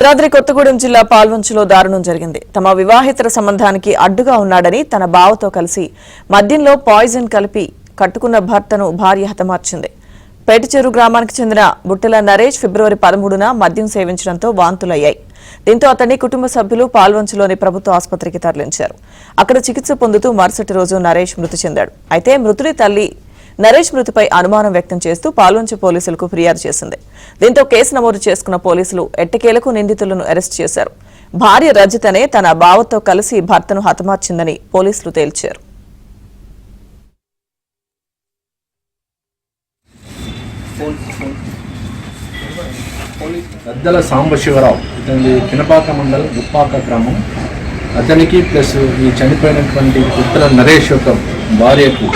భద్రాద్రి కొత్తగూడెం జిల్లా పాల్వంచులో దారుణం జరిగింది. తమ వివాహేతర సంబంధానికి అడ్డుగా ఉన్నాడని తన బావతో కలిసి మద్యంలో పాయిజన్ కలిపి కట్టుకున్న భర్తను భార్య హతమార్చింది. పేటచెరు గ్రామానికి చెందిన బుట్టెల నరేష్ ఫిబ్రవరి 13న మద్యం సేవించడంతో వాంతులయ్యాయి. దీంతో అతన్ని కుటుంబ సభ్యులు పాల్వంచులోని ప్రభుత్వ ఆసుపత్రికి తరలించారు. అక్కడ చికిత్స పొందుతూ మరుసటి రోజు నరేష్ మృతి చెందాడు. అయితే మృతుడి తల్లి నరేష్ మృతిపై అనుమానం వ్యక్తం చేస్తూ పాల్వంచు పోలీసులకు ఫిర్యాదు చేసింది. దీంతో కేసు నమోదు చేసుకున్న పోలీసులు ఎట్టకేలకు నిందితులను అరెస్ట్ చేశారు. భార్య రజితనే తన బావతో కలిసి భర్తను హతమార్చిందని పోలీసులు తేల్చారు. గద్దల సాంబశివరావు ఇతని పినపాక మండలం ఉప్పాక గ్రామం. అతనికి ప్లస్ ఈ చనిపోయినటువంటి పుట్టల నరేష్ యొక్క భార్యకు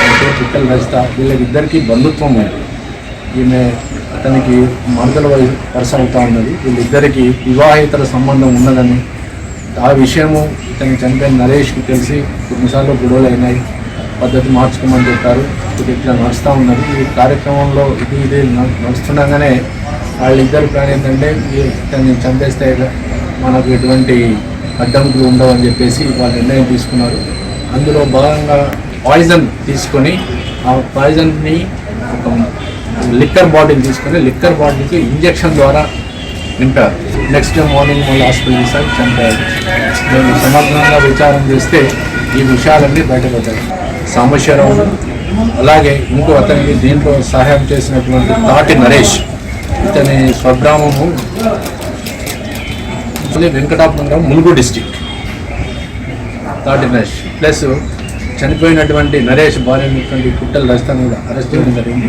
అంటే పుట్టల రజిత వీళ్ళకిద్దరికీ బంధుత్వం ఉంది. ఈమె అతనికి మరదల వరుస అవుతా ఉన్నది. వీళ్ళిద్దరికీ వివాహేతర సంబంధం ఉన్నదని ఆ విషయము ఇతని చనిపోయిన నరేష్కి తెలిసి కొన్నిసార్లు గొడవలు అయినాయి. పద్ధతి మార్చుకోమని చెప్పారు. ఇట్లా నడుస్తూ ఉన్నది. ఈ కార్యక్రమంలో ఇది నడుస్తుండగానే వాళ్ళిద్దరు ప్లాన్ ఏంటంటే ఇతన్ని చంపేస్తే మనకు ఎటువంటి అడ్డంకులు ఉండవని చెప్పేసి వాళ్ళు నిర్ణయం తీసుకున్నారు. అందులో భాగంగా పాయిజన్ తీసుకొని ఆ పాయిజన్ని ఒక లిక్కర్ బాటిల్ తీసుకొని లిక్కర్ బాటిల్కి ఇంజెక్షన్ ద్వారా నింపారు. నెక్స్ట్ డే మార్నింగ్ మళ్ళీ హాస్పిటల్ తీసారి చంపారు. మేము సమగ్రంగా విచారం చేస్తే ఈ విషయాలన్నీ బయటపడ్డాయి. సాంబశివరావు అలాగే ఇంకో అతనికి దీంట్లో సహాయం చేసినటువంటి తాటి నరేష్ ఇతని స్వగ్రామము వెంకటాపురం ములుగు డిస్టిక్. తాటి నరేష్ ప్లస్ చనిపోయినటువంటి నరేష్ భార్య పుట్టల రజిత మీద అరెస్ట్ చేయడం జరిగింది.